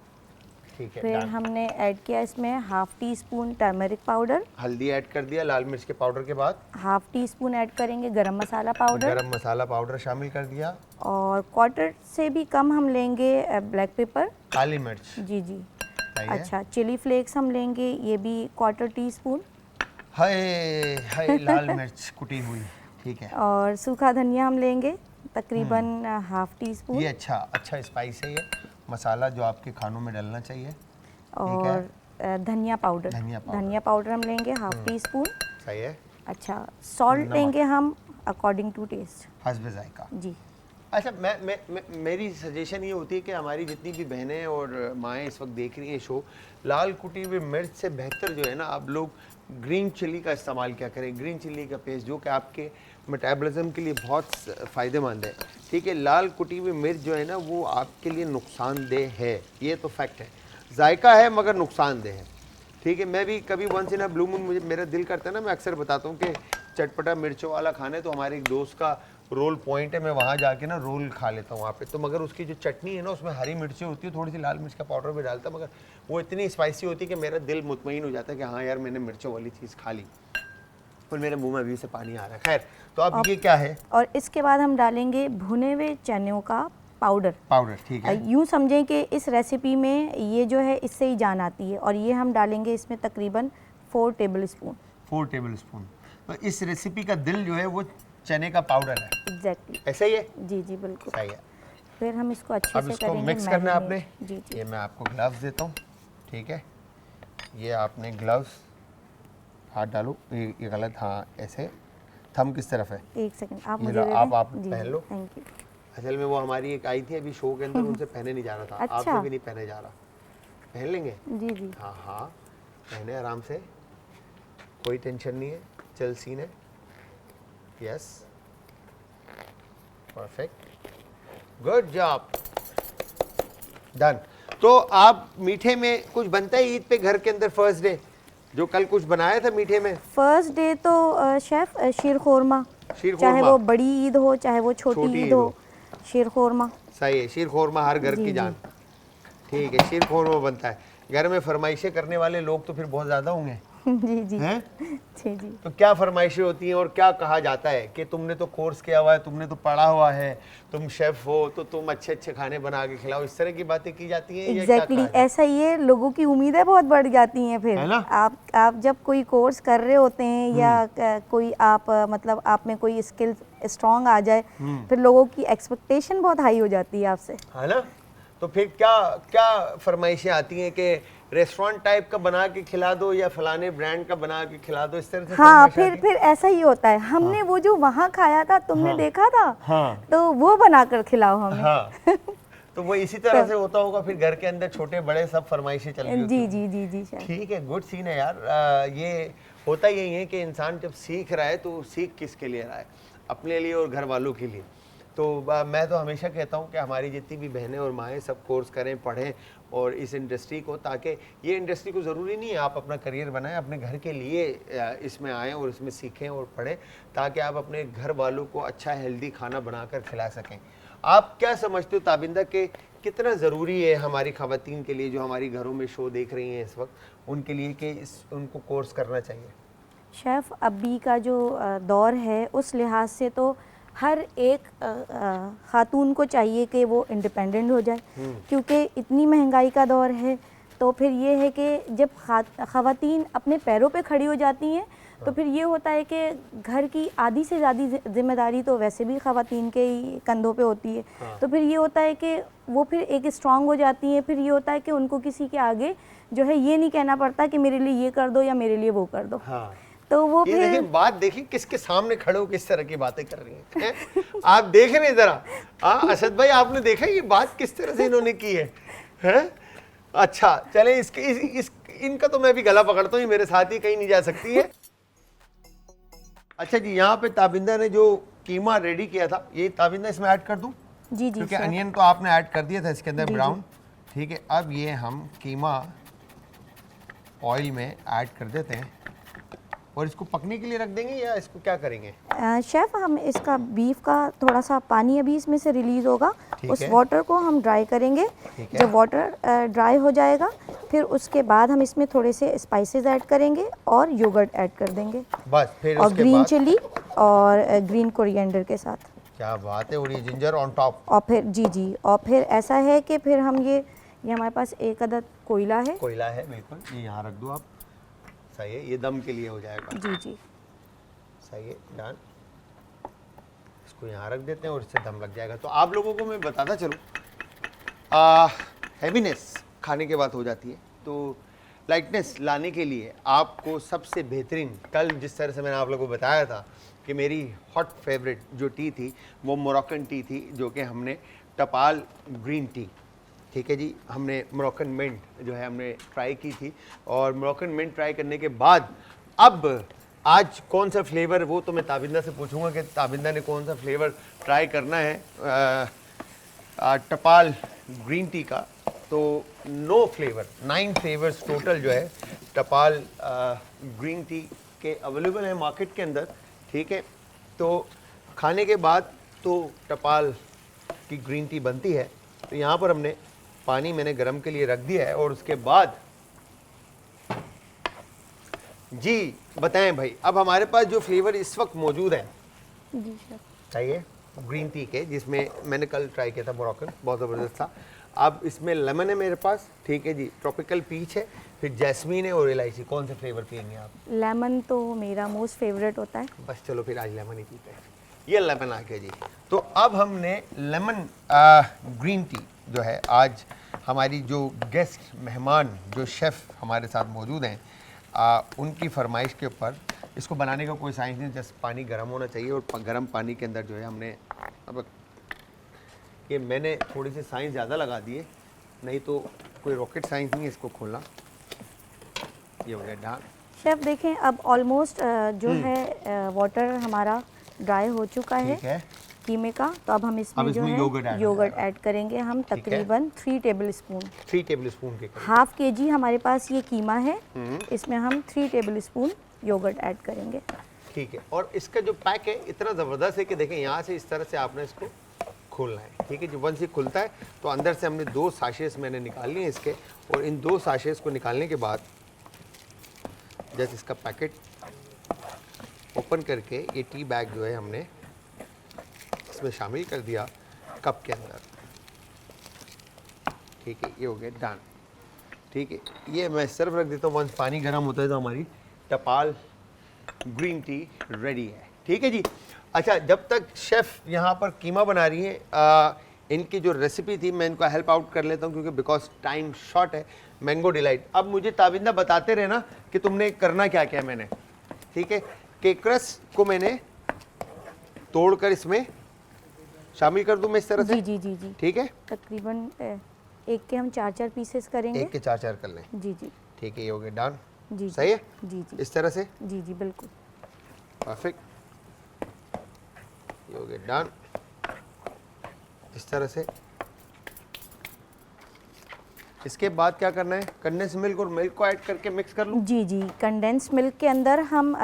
ठीक है, फिर done। हमने ऐड किया इसमें half tea spoon turmeric powder, हल्दी ऐड कर दिया लाल मिर्च के पाउडर के बाद। हाफ टी स्पून ऐड करेंगे गरम मसाला पाउडर, गरम मसाला पाउडर शामिल कर दिया, और क्वार्टर से भी कम हम लेंगे ब्लैक पेपर, काली मिर्च, जी जी। सही है। अच्छा, चिली फ्लेक्स हम लेंगे, ये भी क्वार्टर टी स्पून, हाय हाय लाल मिर्च कुटी हुई, ठीक है। और सूखा धनिया हम लेंगे तकरीबन हाफ टी स्पून, ये अच्छा स्पाइस है ये मसाला जो आपके खानों में डलना चाहिए। और धनिया पाउडर, धनिया पाउडर हम लेंगे हाफ टी स्पून। सही है। अच्छा, सॉल्ट लेंगे हम अकॉर्डिंग टू टेस्ट, हस्बे जायका। जी। अच्छा, मेरी सजेशन ये होती है कि हमारी जितनी भी बहनें और माएँ इस वक्त देख रही हैं शो, लाल कुटी हुई मिर्च से बेहतर जो है ना आप लोग ग्रीन चिली का इस्तेमाल क्या करें, ग्रीन चिली का पेस्ट, जो कि आपके मेटाबॉलिज्म के लिए बहुत फ़ायदेमंद है। ठीक है, लाल कुटी हुई मिर्च जो है ना वो आपके लिए नुकसानदेह है, ये तो फैक्ट है। जायका है मगर नुकसानदेह है। ठीक है, मैं भी कभी once in a blue moon मुझे मेरा दिल करता है ना, मैं अक्सर बताता हूँ कि चटपटा मिर्चों वाला खाना है, तो हमारे एक दोस्त का रोल पॉइंट है, मैं वहाँ जाके ना रोल खा लेता हूँ वहाँ पे। तो मगर उसकी जो चटनी है ना उसमें हरी मिर्चें होती है, थोड़ी सी लाल मिर्च का पाउडर भी डालता, मगर वो इतनी स्पाइसी होती है कि मेरा दिल मुतमईन हो जाता है कि हाँ यार मैंने मिर्चों वाली चीज़ खा ली, और मेरे मुंह में अभी से पानी आ रहा है। खैर, तो अब ये क्या है? और इसके बाद हम डालेंगे भुने हुए चनों का पाउडर। ठीक है। यूँ समझें कि इस रेसिपी में ये जो है इससे ही जान आती है, और ये हम डालेंगे इसमें तकरीबन 4 टेबल स्पून। 4 table spoon. तो इस रेसिपी का दिल जो है वो चने का पाउडर है। एग्जैक्टली, ऐसा ही है? जी जी बिल्कुल। सही है। फिर हम इसको अच्छे अब से इसको करेंगे मिक्स करना है आपने। मैरिनेट। जी जी, ये मैं आपको ग्लव्स देता हूँ, ठीक है। ये आपने ग्लव्स हाथ डालो, ये गलत, हाँ ऐसे, थंब किस तरफ है? एक सेकंड आप ये मुझे लो, दे आप दें। जी पहन जी, लो। Thank you. असल में वो हमारी एक आई थी अभी शो के अंदर, उनसे पहने नहीं जा रहा था। अच्छा। आपसे भी नहीं पहने जा रहा, पहन लेंगे? जी जी, हाँ हाँ, पहने आराम से, कोई टेंशन नहीं है। चल सीन है, yes, perfect, good job, done. तो आप मीठे में कुछ बनता है ईद पे घर के अंदर फर्स्ट डे, जो कल कुछ बनाया था मीठे में? फर्स्ट डे तो शेफ शीर खोरमा, चाहे वो बड़ी ईद हो चाहे वो छोटी ईद हो, शीर खोरमा। सही है, शीर खोरमा हर घर की जान। ठीक है, शीर खोरमा बनता है घर में। फरमाइशें करने वाले लोग तो फिर बहुत ज़्यादा होंगे। जी जी हैं? जी जी। तो क्या फरमाइशें होती हैं और क्या कहा जाता है कि तुमने तो कोर्स किया हुआ है, तुमने तो पढ़ा हुआ है, तुम शेफ हो, तो तुम अच्छे अच्छे खाने बना के खिलाओ, इस तरह की बातें की जाती हैं? एग्जैक्टली ऐसा ही है, लोगों की उम्मीदें बहुत बढ़ जाती हैं फिर, है ना? आप जब कोई कोर्स कर रहे होते हैं या कोई आप मतलब आप में कोई स्किल स्ट्रांग आ जाए, फिर लोगों की एक्सपेक्टेशन बहुत हाई हो जाती है आपसे, है ना? तो फिर क्या क्या फरमाइशें आती हैं कि रेस्टोरेंट टाइप का बना के खिला दो या फलाने ब्रांड का बना के खिला दो, इस तरह से? हाँ, फिर ऐसा ही होता है, हमने वो जो वहाँ खाया था तुमने देखा था, तो वो बनाकर खिलाओ हमें। हाँ। तो वो इसी तरह से होता होगा फिर घर के अंदर छोटे बड़े सब फरमाइशें चल रही होती जी होंगी। जी जी जी शेफ। ठीक है, गुड सीन है यार। ये होता यही है कि इंसान जब सीख रहा है तो सीख किसके लिए रहा है, अपने लिए और घर वालों के लिए। तो मैं तो हमेशा कहता हूँ कि हमारी जितनी भी बहनें और माएँ सब कोर्स करें, पढ़ें और इस इंडस्ट्री को, ताकि ये इंडस्ट्री को ज़रूरी नहीं है आप अपना करियर बनाएं, अपने घर के लिए इसमें आएँ और इसमें सीखें और पढ़ें, ताकि आप अपने घर वालों को अच्छा हेल्दी खाना बनाकर खिला सकें। आप क्या समझते हो ताबिंदा के कितना ज़रूरी है हमारी ख़वातीन के लिए जो हमारी घरों में शो देख रही हैं इस वक्त, उनके लिए कि उनको कोर्स करना चाहिए? शेफ़ अभी का जो दौर है उस लिहाज से तो हर एक ख़ातून को चाहिए कि वो इंडिपेंडेंट हो जाए, क्योंकि इतनी महंगाई का दौर है। तो फिर ये है कि जब ख़वातीन अपने पैरों पे खड़ी हो जाती हैं तो फिर ये होता है कि घर की आधी से ज़्यादा जिम्मेदारी तो वैसे भी ख़वातीन के ही कंधों पे होती है। तो फिर ये होता है कि वो फिर एक स्ट्रांग हो जाती हैं। फिर ये होता है कि उनको किसी के आगे जो है ये नहीं कहना पड़ता कि मेरे लिए ये कर दो या मेरे लिए वो कर दो। हाँ। तो वो ये फिर देखिए बात, देखिए किसके सामने खड़े हो किस तरह की बातें कर रही हैं, हैं? आप देख रहे हैं जरा। हाँ असद भाई, आपने देखा ये बात किस तरह से इन्होंने की है, हैं? अच्छा चले इनका तो मैं भी गला पकड़ता हूँ, ये मेरे साथ ही कहीं नहीं जा सकती है। अच्छा जी, यहाँ पे ताबिंदा ने जो कीमा रेडी किया था, ये ताबिंदा इसमें ऐड कर दूं? जी जी क्योंकि शेफ। अनियन तो आपने ऐड कर दिया था इसके अंदर जी, ब्राउन। ठीक है, अब ये हम कीमा ऑयल में ऐड कर देते हैं और इसको पकने के लिए रख देंगे या इसको क्या करेंगे? शेफ हम इसका बीफ का थोड़ा सा पानी अभी इसमें से रिलीज़ होगा, ठीक उस है। वाटर को हम ड्राई करेंगे। ठीक है। जब वाटर ड्राई हो जाएगा फिर उसके बाद हम इसमें थोड़े से स्पाइसेस ऐड करेंगे और योगर्ट ऐड कर देंगे, बस फिर और उसके ग्रीन बाद चिली और ग्रीन कोरिएंडर के साथ। क्या बात है, और ये जिंजर ऑन टॉप। और फिर जी जी, और फिर ऐसा है कि फिर हम ये हमारे पास एक अदद कोयला है। कोयला है बिल्कुल, ये यहाँ रख दो आप। सही है, ये दम के लिए हो जाएगा। जी जी सही है, डन। इसको यहाँ रख देते हैं और इससे दम लग जाएगा। तो आप लोगों को मैं बताता चलूँ, हैवीनेस खाने के बाद हो जाती है, तो लाइटनेस लाने के लिए आपको सबसे बेहतरीन, कल जिस तरह से मैंने आप लोगों को बताया था कि मेरी हॉट फेवरेट जो टी थी वो मोरक्कन टी थी, जो कि हमने टपाल ग्रीन टी, ठीक है जी, हमने मोरक्कन मिंट जो है हमने ट्राई की थी। और मोरक्कन मिंट ट्राई करने के बाद अब आज कौन सा फ्लेवर, वो तो मैं ताबिंदा से पूछूंगा कि ताबिंदा ने कौन सा फ्लेवर ट्राई करना है टपाल ग्रीन टी का। तो 9 फ्लेवर, 9 फ्लेवर्स टोटल जो है टपाल ग्रीन टी के अवेलेबल है मार्केट के अंदर। ठीक है, तो खाने के बाद तो टपाल की ग्रीन टी बनती है। तो यहाँ पर हमने पानी मैंने गरम के लिए रख दिया है और उसके बाद जी बताएं भाई, अब हमारे पास जो फ्लेवर इस वक्त मौजूद है जी शेफ। चाहिए ग्रीन टी के, जिसमें मैंने कल ट्राई किया था मोरक्कन, बहुत ज़बरदस्त था। अब इसमें लेमन है मेरे पास, ठीक है जी, ट्रॉपिकल पीच है, फिर जैस्मीन है और इलायची। कौन से फ्लेवर पियेंगे आप? लेमन तो मेरा मोस्ट फेवरेट होता है। बस चलो फिर आज लेमन ही पीते हैं। ये लेमन आ गया जी। तो अब हमने लेमन ग्रीन टी जो है, आज हमारी जो गेस्ट मेहमान जो शेफ़ हमारे साथ मौजूद हैं उनकी फरमाइश के ऊपर, इसको बनाने का कोई साइंस नहीं, जस्ट पानी गर्म होना चाहिए और गर्म पानी के अंदर जो है हमने, अब ये मैंने थोड़ी सी साइंस ज़्यादा लगा दी है, नहीं तो कोई रॉकेट साइंस नहीं है इसको खोलना। ये हो गया डाल। शेफ देखें अब ऑलमोस्ट जो है वाटर हमारा ड्राई हो चुका है ठीक है, कीमे का। तो अब हम इसमें जो है योगर्ट ऐड योगर्ट ऐड करेंगे हम ठीक है। तकरीबन 3 टेबल स्पून। 3 टेबल स्पून के करीब। हाफ केजी हमारे पास ये कीमा है, इसमें हम 3 टेबल स्पून योगर्ट ऐड करेंगे। ठीक है, और इसका जो पैक है इतना ज़बरदस्त है कि देखें यहाँ से इस तरह से आपने इसको खोलना है। ठीक है, जब वंस ये खुलता है तो अंदर से हमने 2 साशेस मैंने निकाल लिए इसके, और इन 2 साशेस को निकालने के बाद जैसे इसका पैकेट ओपन करके ये टी बैग जो है हमने इसमें शामिल कर दिया कप के अंदर। ठीक है, ये हो गया डन। ठीक है, ये मैं सिर्फ रख देता हूँ, वंस पानी गर्म होता है तो हमारी टपाल ग्रीन टी रेडी है। ठीक है जी। अच्छा, जब तक शेफ़ यहाँ पर कीमा बना रही हैं, इनकी जो रेसिपी थी मैं इनको हेल्प आउट कर लेता हूँ क्योंकि बिकॉज टाइम शॉर्ट है। मैंगो डिलाइट, अब मुझे ताबिंदा बताते रहे ना कि तुमने करना क्या क्या मैंने। ठीक है, केकरस को मैंने तोड़कर इसमें शामिल कर दूं मैं इस तरह से? जी जी जी जी। ठीक है, तकरीबन एक के हम 4-4 पीसेस करेंगे। एक के 4-4 कर लें। जी जी ठीक है, ये हो गया डन। जी सही है, जी जी इस तरह से जी जी बिल्कुल। परफेक्ट, ये हो गया डन। इस तरह से इसके बाद क्या करना है? कंडेंस मिल्क और मिल्क को ऐड करके मिक्स कर लूं? जी जी, कंडेंस मिल्क के अंदर हम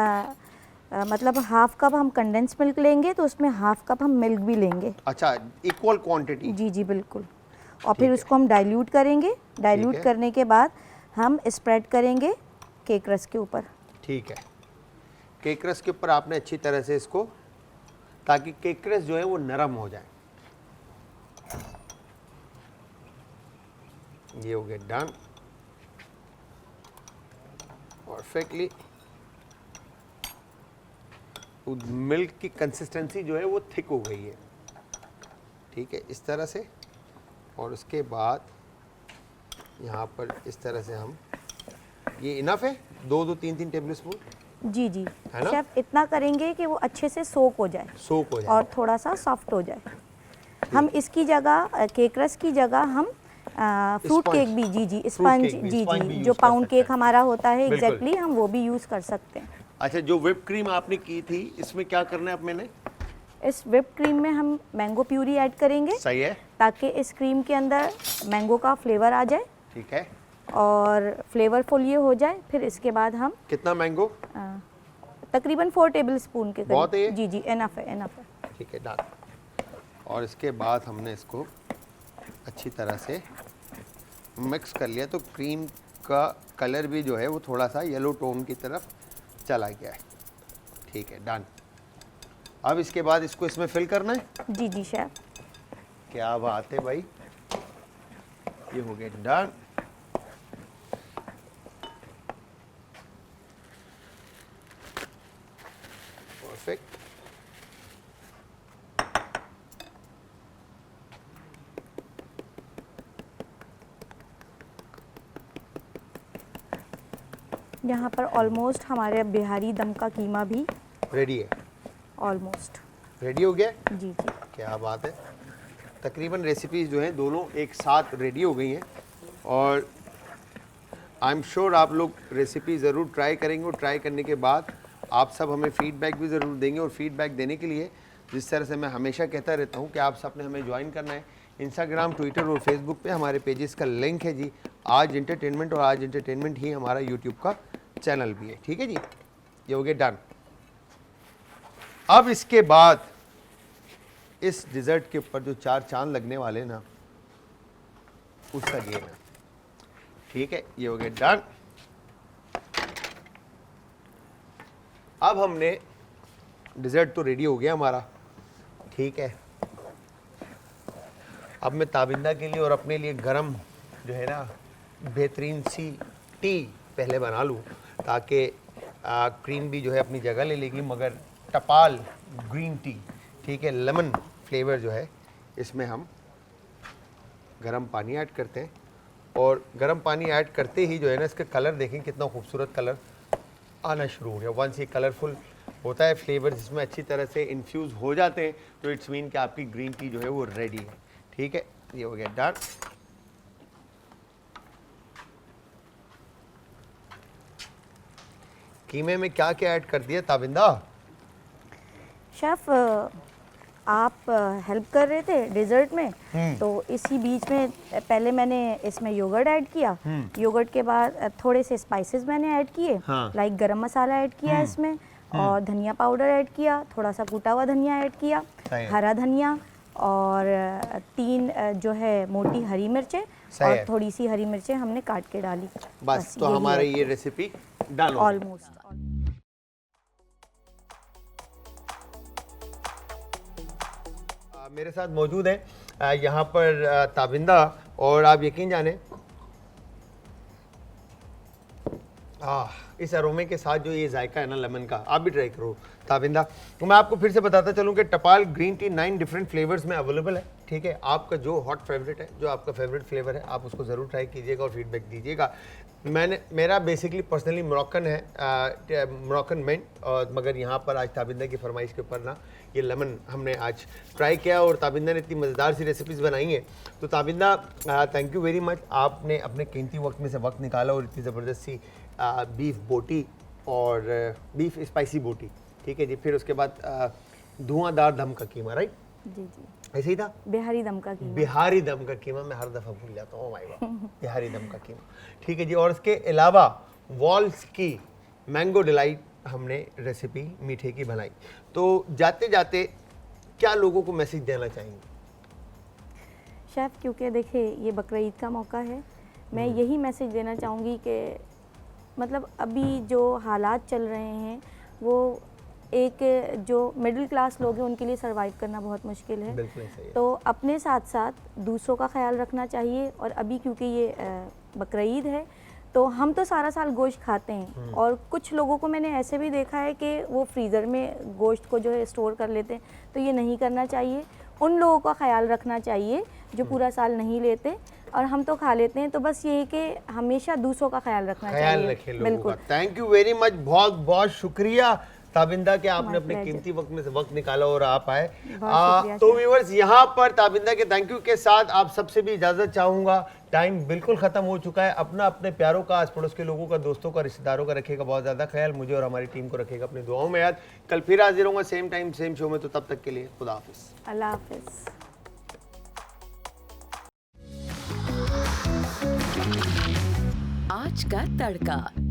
मतलब हाफ कप हम कंडेंस मिल्क लेंगे तो उसमें हाफ कप हम मिल्क भी लेंगे। अच्छा, इक्वल क्वांटिटी। जी जी बिल्कुल। और ठीक फिर है। उसको हम डाइल्यूट करेंगे। डाइल्यूट है। करने के बाद हम स्प्रेड करेंगे केक रस के ऊपर। ठीक है, केक रस के ऊपर आपने अच्छी तरह से इसको, ताकि केक रस जो है वो नरम हो जाए। ये हो गया डन परफेक्टली। मिल्क की कंसिस्टेंसी जो है वो थिक हो गई है। ठीक है, इस तरह से। और उसके बाद यहाँ पर इस तरह से हम, ये इनफ है, 2-3 टेबल स्पून। जी जी है ना? शेफ, इतना करेंगे कि वो अच्छे से सोक हो जाए सोक हो जाए। और थोड़ा सा सॉफ्ट हो जाए। हम इसकी जगह केक रस की जगह हम फ्रूट स्पंज। केक भी, जी जी फ्रूट स्पंज, केक भी, जी स्पंज भी जी, use जो कर पाउंड सकते केक हैं। हमारा होता है बिल्कुल। एग्जैक्टली, हम वो भी यूज़ कर सकते हैं। अच्छा, जो व्हिप क्रीम आपने की थी, इसमें क्या करना है अब मैंने? इस व्हिप क्रीम में हम मैंगो प्यूरी ऐड करेंगे सही है। ताकि इस क्रीम के अंदर मैंगो का फ्लेवर आ जाए ठीक है, और फ्लेवरफुल ये हो जाए। फिर इसके बाद हम कितना मैंगो? तकरीबन 4 टेबल स्पून के बहुत है ये? करीब। जी जी इनफ है, इनफ है। ठीक है डन। और इसके बाद हमने इसको अच्छी तरह से मिक्स कर लिया, तो क्रीम का कलर भी जो है वो थोड़ा सा येलो टोन की तरफ चला गया है। ठीक है डन। अब इसके बाद इसको इसमें फिल करना है। जी जी शेफ। क्या बात है भाई, ये हो गया डन। परफेक्ट। यहाँ पर ऑलमोस्ट हमारे बिहारी दम का कीमा भी रेडी है? ऑलमोस्ट रेडी हो गया? जी जी। क्या बात है, तकरीबन रेसिपीज़ जो हैं दोनों एक साथ रेडी हो गई हैं। और आई एम श्योर आप लोग रेसिपी ज़रूर ट्राई करेंगे, और ट्राई करने के बाद आप सब हमें फ़ीडबैक भी ज़रूर देंगे। और फीडबैक देने के लिए, जिस तरह से मैं हमेशा कहता रहता हूँ कि आप सब ने हमें ज्वाइन करना है। इंस्टाग्राम, ट्विटर और फेसबुक पे हमारे पेजेस का लिंक है जी, आज एंटरटेनमेंट, और आज एंटरटेनमेंट ही हमारा यूट्यूब का चैनल भी है। ठीक है जी, ये हो गया डन। अब इसके बाद इस डिज़र्ट के ऊपर जो 4 चांद लगने वाले ना, उसका गेम है। ठीक है, ये हो गया डन। अब हमने, डिज़र्ट तो रेडी हो गया हमारा। ठीक है, अब मैं ताबिंदा के लिए और अपने लिए गरम जो है ना बेहतरीन सी टी पहले बना लूँ, ताकि क्रीम भी जो है अपनी जगह ले लेगी, मगर टपाल ग्रीन टी, ठीक है, लेमन फ्लेवर जो है, इसमें हम गरम पानी ऐड करते हैं। और गरम पानी ऐड करते ही जो है ना, इसका कलर देखें कितना खूबसूरत कलर आना शुरू हो गया। वंस ये कलरफुल होता है, फ्लेवर जिसमें अच्छी तरह से इन्फ्यूज़ हो जाते हैं, तो इट्स मीन कि आपकी ग्रीन टी जो है वो रेडी है। ठीक है, ये हो गया डन। कीमे में क्या क्या ऐड कर दिया ताबिंदा? शेफ, आप हेल्प कर रहे थे डेजर्ट में, तो इसी बीच में पहले मैंने इसमें योगर्ट ऐड किया। योगर्ट के बाद थोड़े से स्पाइसेस मैंने ऐड किए, हाँ। लाइक गरम मसाला ऐड किया इसमें, और धनिया पाउडर ऐड किया, थोड़ा सा कूटा हुआ धनिया ऐड किया, सही है। हरा धनिया, और 3 जो है मोटी हरी मिर्चें, सही और है। थोड़ी सी हरी मिर्चें हमने काट के डाली। बस तो यही हमारी है। ये रेसिपी डन हो गई। ऑलमोस्ट। मेरे साथ मौजूद है यहाँ पर ताबिंदा, और आप यकीन जाने इस अरोमे के साथ जो ये जायका है ना लेमन का, आप भी ट्राई करो ताबिंदा। तो मैं आपको फिर से बताता चलूँ कि टपाल ग्रीन टी 9 डिफरेंट फ्लेवर्स में अवेलेबल है। ठीक ठीक है, आपका जो हॉट फेवरेट है, जो आपका फेवरेट फ्लेवर है, आप उसको ज़रूर ट्राई कीजिएगा और फीडबैक दीजिएगा। मेरा बेसिकली पर्सनली मोरक्कन है, मोरक्कन मिंट, और मगर यहाँ पर आज ताबिंदा की फरमाइश के ऊपर ना ये लेमन हमने आज ट्राई किया और ताबिंदा ने इतनी मज़ेदार सी रेसिपीज़ बनाई हैं। तो Tabinda thank you very much, आपने अपने कीमती वक्त में से वक्त निकाला और इतनी ज़बरदस्त सी बीफ बोटी और बीफ स्पाइसी बोटी, ठीक है जी। फिर उसके बाद धुआंधार दम का कीमा, राइट? जी जी, ऐसे ही था, बिहारी दम का कीमा। बिहारी दम का कीमा, मैं हर दफ़ा भूल जाता हूँ, माय गॉड, बिहारी दम का कीमा, ठीक है जी। और इसके अलावा वॉल्स की मैंगो डिलाइट हमने रेसिपी मीठे की बनाई। तो जाते जाते क्या लोगों को मैसेज देना चाहेंगे? शेफ़, क्योंकि देखिए ये बकरीद का मौका है, मैं यही मैसेज देना चाहूँगी कि मतलब अभी जो हालात चल रहे हैं वो एक जो मिडिल क्लास लोग हैं उनके लिए सरवाइव करना बहुत मुश्किल है। बिल्कुल सही है। तो अपने साथ साथ दूसरों का ख्याल रखना चाहिए। और अभी क्योंकि ये बकरीद है तो हम तो सारा साल गोश्त खाते हैं, और कुछ लोगों को मैंने ऐसे भी देखा है कि वो फ्रीज़र में गोश्त को जो है स्टोर कर लेते हैं, तो ये नहीं करना चाहिए। उन लोगों का ख्याल रखना चाहिए जो पूरा साल नहीं लेते, और हम तो खा लेते हैं। तो बस ये है कि हमेशा दूसरों का ख्याल रखना ख्याल चाहिए। रखें लोगों का। थैंक यू वेरी मच, बहुत बहुत शुक्रिया ताबिंदा कि आपने अपने कीमती वक्त में से वक्त निकाला और आप आए। तो व्यूअर्स, यहाँ पर ताबिंदा के थैंक यू के साथ आप सबसे भी इजाजत चाहूंगा। टाइम बिल्कुल खत्म हो चुका है। अपना अपने प्यारों का, आस पड़ोस के लोगों का, दोस्तों का, रिश्तेदारों का रखेगा बहुत ज्यादा ख्याल। मुझे और हमारी टीम को रखेगा अपनी दुआओं में याद। कल फिर हाजिर होंगे सेम टाइम सेम शो में, तो तब तक के लिए खुदा हाफिज। अल्लाह हाफिज़। आज का तड़का।